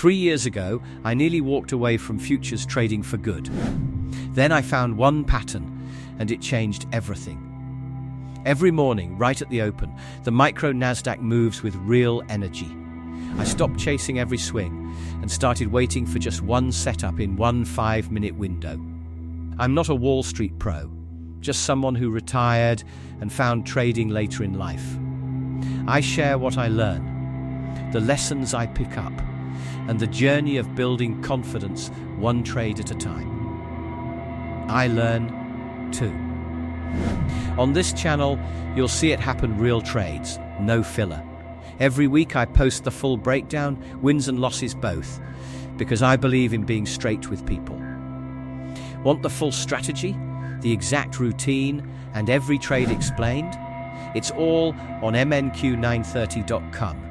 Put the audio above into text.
3 years ago, I nearly walked away from futures trading for good. Then I found one pattern, and it changed everything. Every morning, right at the open, the micro Nasdaq moves with real energy. I stopped chasing every swing and started waiting for just one setup in one 5-minute window. I'm not a Wall Street pro, just someone who retired and found trading later in life. I share what I learn, the lessons I pick up, and the journey of building confidence one trade at a time. I learn too. On this channel, you'll see it happen: real trades, no filler. Every week I post the full breakdown, wins and losses both, because I believe in being straight with people. Want the full strategy, the exact routine, and every trade explained? It's all on MNQ930.com.